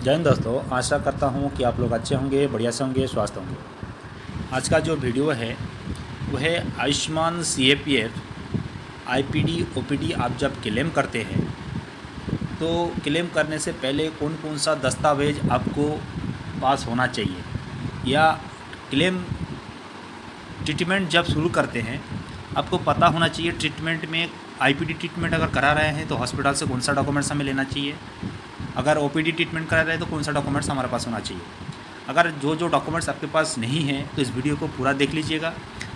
जय हिंद दोस्तों, आशा करता हूँ कि आप लोग अच्छे होंगे, बढ़िया से होंगे, स्वस्थ होंगे। आज का जो वीडियो है वो है आयुष्मान CAPF IPD OPD आप जब क्लेम करते हैं तो क्लेम करने से पहले कौन कौन सा दस्तावेज आपको पास होना चाहिए, या क्लेम ट्रीटमेंट जब शुरू करते हैं आपको पता होना चाहिए ट्रीटमेंट में IPD ट्रीटमेंट अगर करा रहे हैं तो हॉस्पिटल से कौन सा डॉक्यूमेंट्स हमें लेना चाहिए, अगर OPD ट्रीटमेंट करा रहे हैं तो कौन सा डॉक्यूमेंट्स हमारे पास होना चाहिए। अगर जो जो डॉक्यूमेंट्स आपके पास नहीं हैं तो इस वीडियो को पूरा देख लीजिएगा,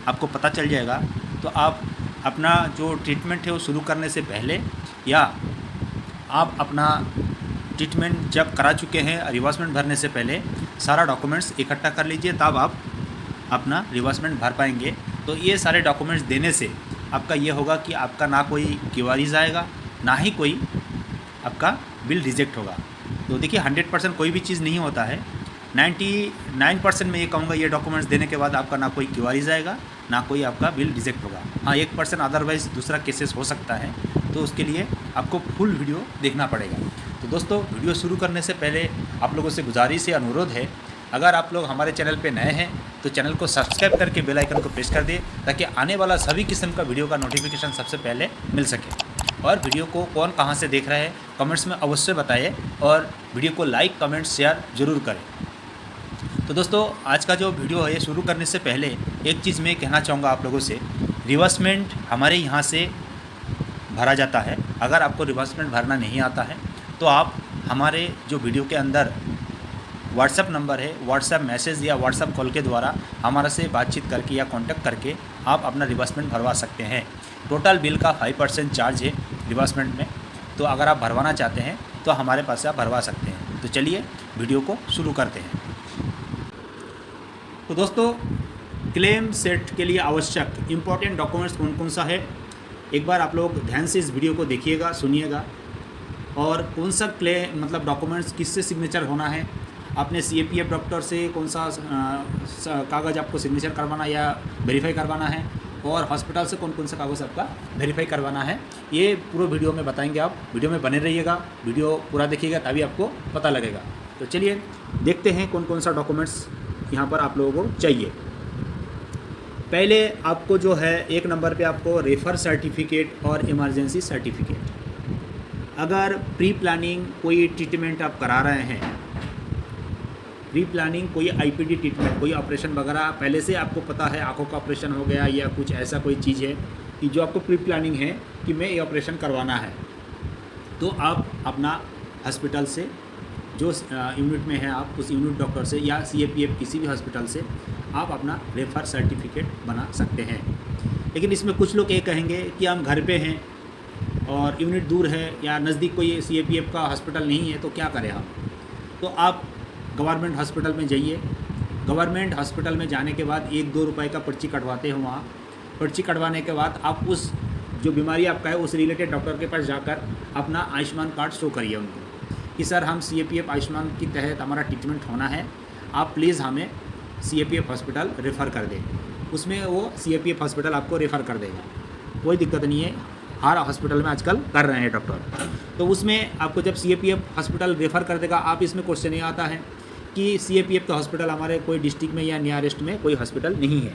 आपको पता चल जाएगा। तो आप अपना जो ट्रीटमेंट है वो शुरू करने से पहले, या आप अपना ट्रीटमेंट जब करा चुके हैं रिवर्समेंट भरने से पहले सारा डॉक्यूमेंट्स इकट्ठा कर लीजिए, तब आप अपना रिवर्समेंट भर पाएंगे। तो ये सारे डॉक्यूमेंट्स देने से आपका ये होगा कि आपका ना कोई क्वेरीज आएगा, ना ही कोई आपका बिल रिजेक्ट होगा। तो देखिए 100% कोई भी चीज़ नहीं होता है, 99% मैं ये कहूँगा ये डॉक्यूमेंट्स देने के बाद आपका ना कोई क्वेरीज आएगा, ना कोई आपका बिल रिजेक्ट होगा। हाँ, 1% अदरवाइज़ दूसरा केसेस हो सकता है, तो उसके लिए आपको फुल वीडियो देखना पड़ेगा। तो दोस्तों, वीडियो शुरू करने से पहले आप लोगों से गुजारिश या अनुरोध है, अगर आप लोग हमारे चैनल पे नए हैं तो चैनल को सब्सक्राइब करके बेल आइकन को प्रेस कर दें, ताकि आने वाला सभी किस्म का वीडियो का नोटिफिकेशन सबसे पहले मिल सके। और वीडियो को कौन कहाँ से देख रहे हैं कमेंट्स में अवश्य बताइए, और वीडियो को लाइक कमेंट शेयर ज़रूर करें। तो दोस्तों, आज का जो वीडियो है शुरू करने से पहले एक चीज़ मैं कहना चाहूँगा आप लोगों से, रिवर्समेंट हमारे यहाँ से भरा जाता है। अगर आपको रिवर्समेंट भरना नहीं आता है तो आप हमारे जो वीडियो के अंदर व्हाट्सएप नंबर है, व्हाट्सएप मैसेज या व्हाट्सएप कॉल के द्वारा हमारे से बातचीत करके या कांटेक्ट करके आप अपना रिवर्समेंट भरवा सकते हैं। टोटल बिल का 5% चार्ज है रिवर्समेंट में, तो अगर आप भरवाना चाहते हैं तो हमारे पास से आप भरवा सकते हैं। तो चलिए वीडियो को शुरू करते हैं। तो दोस्तों, क्लेम सेट के लिए आवश्यक इम्पॉर्टेंट डॉक्यूमेंट्स कौन कौन सा है, एक बार आप लोग ध्यान से इस वीडियो को देखिएगा, सुनिएगा। और कौन सा मतलब डॉक्यूमेंट्स किससे सिग्नेचर होना है, आपने CAPF डॉक्टर से कौन सा कागज़ आपको सिग्नेचर करवाना या वेरीफाई करवाना है, और हॉस्पिटल से कौन कौन सा कागज़ आपका वेरीफाई करवाना है, ये पूरे वीडियो में बताएंगे। आप वीडियो में बने रहिएगा, वीडियो पूरा देखिएगा, तभी आपको पता लगेगा। तो चलिए देखते हैं कौन कौन सा डॉक्यूमेंट्स यहाँ पर आप लोगों को चाहिए। पहले आपको जो है एक नंबर पे आपको रेफ़र सर्टिफिकेट और इमरजेंसी सर्टिफिकेट। अगर प्री प्लानिंग कोई ट्रीटमेंट आप करा रहे हैं, प्री प्लानिंग कोई IPD ट्रीटमेंट, कोई ऑपरेशन वगैरह पहले से आपको पता है, आँखों का ऑपरेशन हो गया या कुछ ऐसा कोई चीज़ है कि जो आपको प्री प्लानिंग है कि मैं ये ऑपरेशन करवाना है, तो आप अपना हॉस्पिटल से जो यूनिट में है आप उस यूनिट डॉक्टर से या CAPF किसी भी हॉस्पिटल से आप अपना रेफर सर्टिफिकेट बना सकते हैं। लेकिन इसमें कुछ लोग ये कहेंगे कि हम घर पे हैं और यूनिट दूर है या नज़दीक कोई CAPF का हॉस्पिटल नहीं है, तो क्या करें हम। तो आप गवर्नमेंट हॉस्पिटल में जाइए। गवर्नमेंट हॉस्पिटल में जाने के बाद 1-2 रुपए का पर्ची कटवाते हो वहाँ। पर्ची कटवाने के बाद आप उस जो बीमारी आपका है उस रिलेटेड डॉक्टर के पास जाकर अपना आयुष्मान कार्ड शो करिए उनको कि सर हम CAPF आयुष्मान के तहत हमारा ट्रीटमेंट होना है, आप प्लीज़ हमें CAPF हॉस्पिटल रेफ़र कर दें। उसमें वो CAPF हॉस्पिटल आपको रेफ़र कर देगा, कोई दिक्कत नहीं है, हर हॉस्पिटल में आजकल कर रहे हैं डॉक्टर। तो उसमें आपको जब CAPF हॉस्पिटल रेफ़र कर देगा, आप इसमें क्वेश्चन ये आता है कि CAPF का हॉस्पिटल हमारे कोई डिस्ट्रिक्ट में या नियरेस्ट में कोई हॉस्पिटल नहीं है,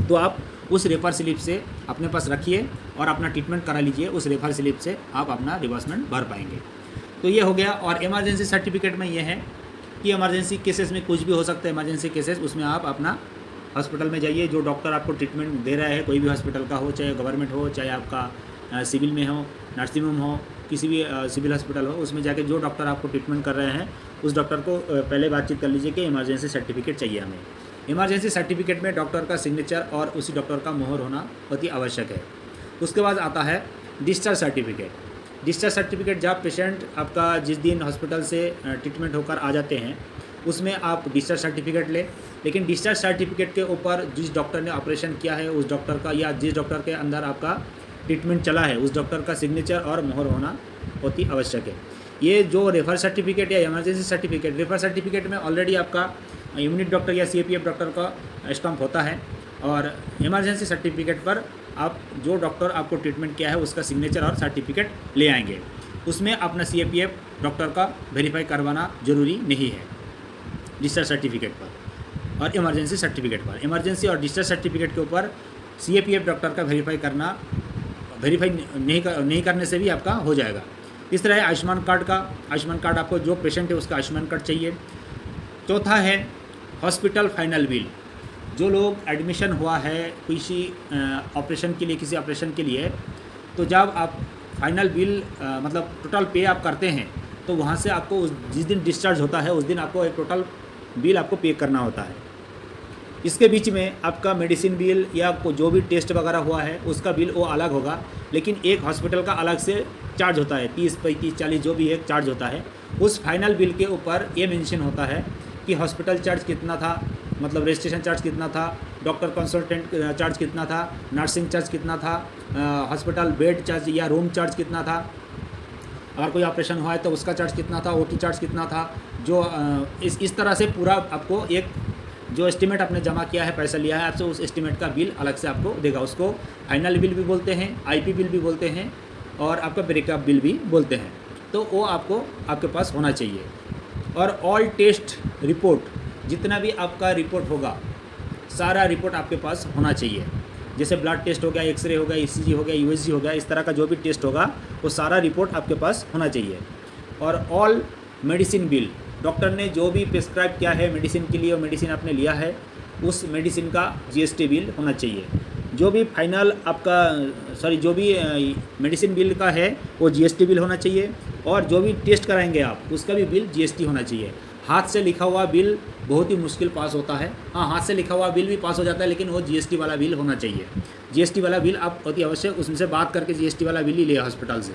तो आप उस रेफ़र स्लिप से अपने पास रखिए और अपना ट्रीटमेंट करा लीजिए। उस रेफ़र स्लिप से आप अपना रिवर्समेंट भर पाएंगे। तो ये हो गया। और इमरजेंसी सर्टिफिकेट में ये है कि इमरजेंसी केसेस में कुछ भी हो सकता है, इमरजेंसी केसेस, उसमें आप अपना हॉस्पिटल में जाइए, जो डॉक्टर आपको ट्रीटमेंट दे रहा है, कोई भी हॉस्पिटल का हो, चाहे गवर्नमेंट हो, चाहे आपका सिविल में हो, नर्सिंग होम हो, किसी भी सिविल हॉस्पिटल हो, उसमें जाके जो डॉक्टर आपको ट्रीटमेंट कर रहे हैं उस डॉक्टर को पहले बातचीत कर लीजिए कि इमरजेंसी सर्टिफिकेट चाहिए हमें। इमरजेंसी सर्टिफिकेट में डॉक्टर का सिग्नेचर और उसी डॉक्टर का मोहर होना बहुत ही आवश्यक है। उसके बाद आता है डिस्चार्ज सर्टिफिकेट। डिस्चार्ज सर्टिफिकेट जब पेशेंट आपका जिस दिन हॉस्पिटल से ट्रीटमेंट होकर आ जाते हैं उसमें आप डिस्चार्ज सर्टिफिकेट लें, लेकिन डिस्चार्ज सर्टिफिकेट के ऊपर जिस डॉक्टर ने ऑपरेशन किया है उस डॉक्टर का या जिस डॉक्टर के अंदर आपका ट्रीटमेंट चला है उस डॉक्टर का सिग्नेचर और मोहर होना बहुत ही आवश्यक है। ये जो रेफर सर्टिफिकेट या इमरजेंसी सर्टिफिकेट, रेफर सर्टिफिकेट में ऑलरेडी आपका यूनिट डॉक्टर या CAPF डॉक्टर का स्टैम्प होता है, और इमरजेंसी सर्टिफिकेट पर आप जो डॉक्टर आपको ट्रीटमेंट किया है उसका सिग्नेचर और सर्टिफिकेट ले आएंगे। उसमें अपना CAPF डॉक्टर का वेरीफाई करवाना ज़रूरी नहीं है डिस्चार्ज सर्टिफिकेट पर और इमरजेंसी सर्टिफिकेट पर। इमरजेंसी और डिस्चार्ज सर्टिफिकेट के ऊपर CAPF डॉक्टर का वेरीफाई नहीं करने से भी आपका हो जाएगा। इस तरह है आयुष्मान कार्ड का। आयुष्मान कार्ड आपको जो पेशेंट है उसका आयुष्मान कार्ड चाहिए। चौथा है हॉस्पिटल फाइनल बिल। जो लोग एडमिशन हुआ है किसी ऑपरेशन के लिए, किसी ऑपरेशन के लिए, तो जब आप फाइनल बिल मतलब टोटल पे आप करते हैं तो वहाँ से आपको जिस दिन डिस्चार्ज होता है उस दिन आपको एक टोटल बिल आपको पे करना होता है। इसके बीच में आपका मेडिसिन बिल या जो भी टेस्ट वगैरह हुआ है उसका बिल वो अलग होगा, लेकिन एक हॉस्पिटल का अलग से चार्ज होता है, 30, 35, 40 जो भी है चार्ज होता है। उस फाइनल बिल के ऊपर ये मेंशन होता है कि हॉस्पिटल चार्ज कितना था, मतलब रजिस्ट्रेशन चार्ज कितना था, डॉक्टर कंसल्टेंट चार्ज कितना था, नर्सिंग चार्ज कितना था, हॉस्पिटल बेड चार्ज या रूम चार्ज कितना था, अगर कोई ऑपरेशन हुआ है तो उसका चार्ज कितना था, OT चार्ज कितना था। जो इस तरह से पूरा आपको एक जो एस्टीमेट आपने जमा किया है, पैसा लिया है आपसे, उस एस्टीमेट का बिल अलग से आपको देगा। उसको फाइनल बिल भी बोलते हैं, IP बिल भी बोलते हैं और आपका ब्रेकअप बिल भी बोलते हैं। तो वो आपको आपके पास होना चाहिए। और ऑल टेस्ट रिपोर्ट, जितना भी आपका रिपोर्ट होगा सारा रिपोर्ट आपके पास होना चाहिए। जैसे ब्लड टेस्ट हो गया, एक्सरे हो गया, ECG हो गया, USG हो गया, इस तरह का जो भी टेस्ट होगा वो सारा रिपोर्ट आपके पास होना चाहिए। और ऑल मेडिसिन बिल, डॉक्टर ने जो भी प्रिस्क्राइब किया है मेडिसिन के लिए और मेडिसिन आपने लिया है उस मेडिसिन का GST बिल होना चाहिए। जो भी फाइनल आपका जो भी मेडिसिन बिल का है वो GST बिल होना चाहिए। और जो भी टेस्ट कराएंगे आप उसका भी बिल GST होना चाहिए। हाथ से लिखा हुआ बिल बहुत ही मुश्किल पास होता है। हाँ, हाथ से लिखा हुआ बिल भी पास हो जाता है, लेकिन वो GST वाला बिल होना चाहिए। GST वाला बिल आप अति अवश्य उससे बात करके GST वाला बिल ही ले हॉस्पिटल से।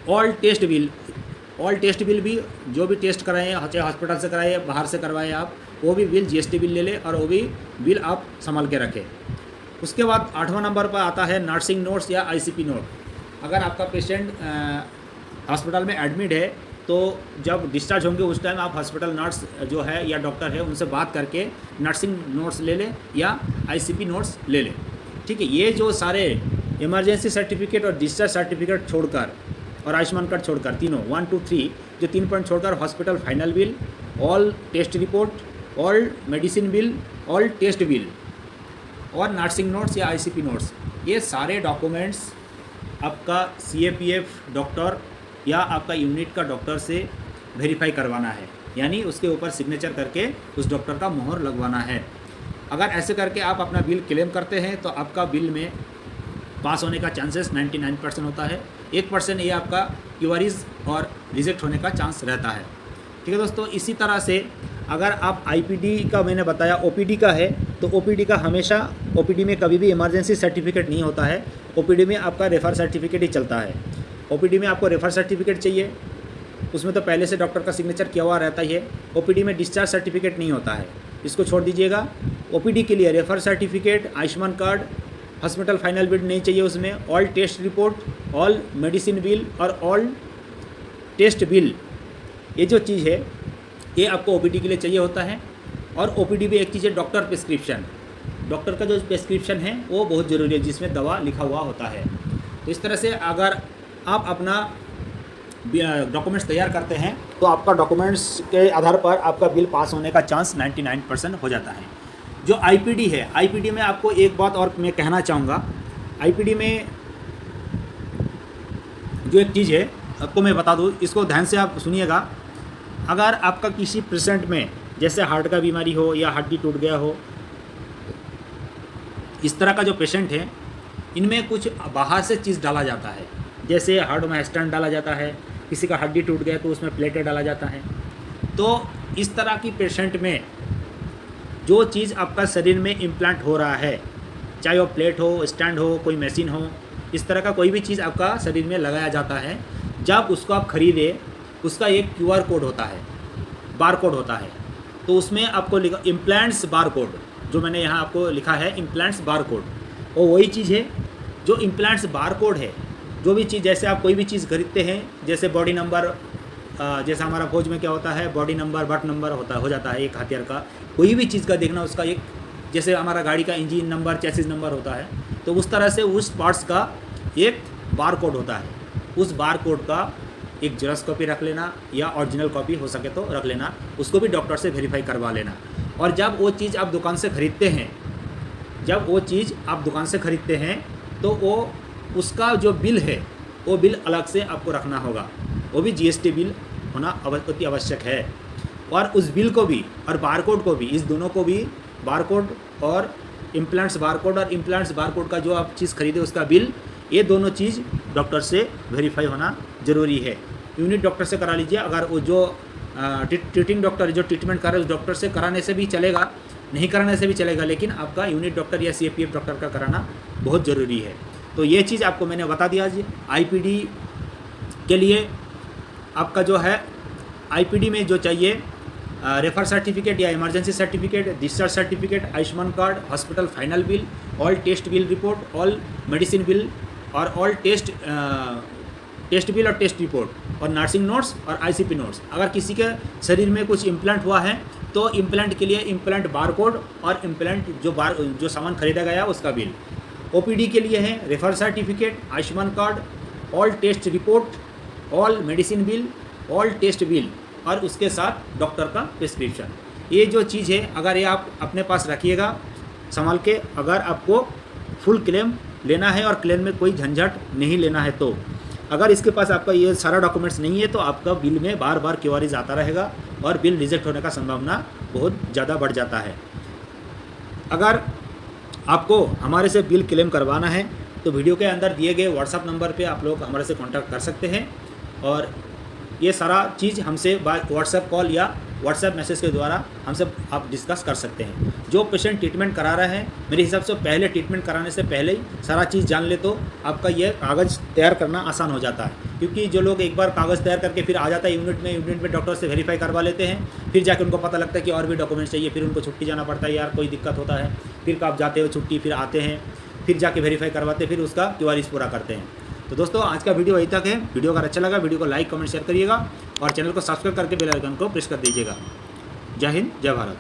ऑल टेस्ट बिल भी जो भी टेस्ट कराए, चाहे हॉस्पिटल से कराए, बाहर से करवाए आप, वो भी बिल GST बिल ले ले और वो भी बिल आप संभाल के रखें। उसके बाद 8वां नंबर पर आता है नर्सिंग नोट्स या ICP नोट। अगर आपका पेशेंट हॉस्पिटल में एडमिट है तो जब डिस्चार्ज होंगे उस टाइम आप हॉस्पिटल नर्स जो है या डॉक्टर है उनसे बात करके नर्सिंग नोट्स ले लें या ICP नोट्स ले लें। ठीक है, ये जो सारे इमरजेंसी सर्टिफिकेट और डिस्चार्ज सर्टिफिकेट छोड़कर और आयुष्मान कार्ड छोड़कर, तीनों 1, 2, 3 जो 3 पॉइंट छोड़कर hospital final bill, all test report, all medicine bill, all test bill और नर्सिंग नोट्स या ICP नोट्स, ये सारे डॉक्यूमेंट्स आपका CAPF डॉक्टर या आपका यूनिट का डॉक्टर से वेरीफाई करवाना है, यानी उसके ऊपर सिग्नेचर करके उस डॉक्टर का मोहर लगवाना है। अगर ऐसे करके आप अपना बिल क्लेम करते हैं तो आपका बिल में पास होने का चांसेस 99% होता है। 1% ये आपका क्यूरीज और रिजेक्ट होने का चांस रहता है। ठीक है दोस्तों, इसी तरह से अगर आप IPD का मैंने बताया, OPD का है तो OPD का हमेशा OPD में कभी भी इमरजेंसी सर्टिफिकेट नहीं होता है। OPD में आपका रेफर सर्टिफिकेट ही चलता है। OPD में आपको रेफर सर्टिफिकेट चाहिए, उसमें तो पहले से डॉक्टर का सिग्नेचर किया हुआ रहता ही है। OPD में डिस्चार्ज सर्टिफिकेट नहीं होता है, इसको छोड़ दीजिएगा। OPD के लिए refer certificate, Ayushman card, hospital final bill नहीं चाहिए उसमें, all test report, all medicine bill और ऑल टेस्ट बिल, ये जो चीज़ है ये आपको OPD के लिए चाहिए होता है। और OPD भी एक चीज़ है डॉक्टर प्रिस्क्रिप्शन, डॉक्टर का जो प्रिस्क्रिप्शन है वो बहुत ज़रूरी है जिसमें दवा लिखा हुआ होता है। तो इस तरह से अगर आप अपना डॉक्यूमेंट्स तैयार करते हैं तो आपका डॉक्यूमेंट्स के आधार पर आपका बिल पास होने का चांस 99% हो जाता है। जो IPD है, IPD में आपको एक बात और मैं कहना चाहूँगा। IPD में जो एक चीज़ है आपको मैं बता दूँ, इसको ध्यान से आप सुनिएगा। अगर आपका किसी पेशेंट में जैसे हार्ट का बीमारी हो या हड्डी टूट गया हो, इस तरह का जो पेशेंट है इनमें कुछ बाहर से चीज़ डाला जाता है, जैसे हार्ट में स्टेंट डाला जाता है, किसी का हड्डी टूट गया तो उसमें प्लेटें डाला जाता है। तो इस तरह की पेशेंट में जो चीज़ आपका शरीर में इम्प्लांट हो रहा है, चाहे वो प्लेट हो, स्टैंड हो, कोई मशीन हो, इस तरह का कोई भी चीज़ आपका शरीर में लगाया जाता है, जब उसको आप खरीदें उसका एक QR कोड होता है, बार कोड होता है। तो उसमें आपको लिखा इम्प्लांट्स बार कोड, जो मैंने यहाँ आपको लिखा है इम्प्लांट्स बार कोड, और वही चीज़ है जो इम्प्लांट्स बार कोड है। जो भी चीज़, जैसे आप कोई भी चीज़ खरीदते हैं, जैसे बॉडी नंबर, जैसे हमारा फौज में क्या होता है बॉडी नंबर, बट नंबर हो जाता है एक हथियार का, कोई भी चीज़ का देखना उसका एक, जैसे हमारा गाड़ी का इंजन नंबर, चेसिस नंबर होता है, तो उस तरह से उस पार्ट्स का एक बार कोड होता है। उस बार कोड का एक जेरॉक्स कॉपी रख लेना या ओरिजिनल कॉपी हो सके तो रख लेना, उसको भी डॉक्टर से वेरीफाई करवा लेना। और जब वो चीज़ आप दुकान से ख़रीदते हैं तो वो उसका जो बिल है वो बिल अलग से आपको रखना होगा, वो भी जीएसटी बिल होना अति आवश्यक है। और उस बिल को भी और बारकोड को भी, इस दोनों को भी, बारकोड और इम्प्लांट्स बारकोड का जो आप चीज़ खरीदे उसका बिल, ये दोनों चीज़ डॉक्टर से वेरीफाई होना ज़रूरी है। यूनिट डॉक्टर से करा लीजिए। अगर वो जो ट्रीटिंग डॉक्टर जो ट्रीटमेंट कर रहे हैं उस डॉक्टर से कराने से भी चलेगा, नहीं कराने से भी चलेगा, लेकिन आपका यूनिट डॉक्टर या CAPF डॉक्टर का कराना बहुत ज़रूरी है। तो ये चीज़ आपको मैंने बता दिया जी। IPD के लिए आपका जो है IPD में जो चाहिए रेफर सर्टिफिकेट या emergency certificate, discharge certificate, Ayushman card, hospital final bill, all test bill report, all medicine bill और ऑल टेस्ट बिल और टेस्ट रिपोर्ट और नर्सिंग नोट्स और ICP नोट्स। अगर किसी के शरीर में कुछ इम्प्लांट हुआ है तो इम्प्लांट के लिए इम्प्लांट बारकोड और इम्प्लांट जो सामान खरीदा गया उसका बिल। OPD के लिए है refer certificate, Ayushman card, all test report, all medicine bill, all test bill और उसके साथ डॉक्टर का प्रिस्क्रिप्शन। ये जो चीज़ है अगर ये आप अपने पास रखिएगा संभाल के, अगर आपको फुल क्लेम लेना है और क्लेम में कोई झंझट नहीं लेना है तो। अगर इसके पास आपका ये सारा डॉक्यूमेंट्स नहीं है तो आपका बिल में बार बार क्वेरीज आता रहेगा और बिल रिजेक्ट होने का संभावना बहुत ज़्यादा बढ़ जाता है। अगर आपको हमारे से बिल क्लेम करवाना है तो वीडियो के अंदर दिए गए व्हाट्सअप नंबर पे आप लोग हमारे से कांटेक्ट कर सकते हैं और ये सारा चीज़ हमसे व्हाट्सएप कॉल या व्हाट्सएप मैसेज के द्वारा हमसे आप डिस्कस कर सकते हैं। जो पेशेंट ट्रीटमेंट करा रहा है मेरे हिसाब से पहले ट्रीटमेंट कराने से पहले ही सारा चीज़ जान ले तो आपका ये कागज़ तैयार करना आसान हो जाता है। क्योंकि जो लोग एक बार कागज़ तैयार करके फिर आ जाता है यूनिट में डॉक्टर से वेरीफाई करवा लेते हैं, फिर जाके उनको पता लगता है कि और भी डॉक्यूमेंट्स चाहिए, फिर उनको छुट्टी जाना पड़ता है, यार कोई दिक्कत होता है, फिर आप जाते हो छुट्टी, फिर आते हैं, फिर जाके वेरीफाई करवाते, फिर उसका क्यूआरएस पूरा करते हैं। तो दोस्तों आज का वीडियो यहीं तक है। वीडियो अगर अच्छा लगा वीडियो को लाइक कमेंट शेयर करिएगा और चैनल को सब्सक्राइब करके बेल आइकन को प्रेस कर दीजिएगा। जय हिंद, जय भारत।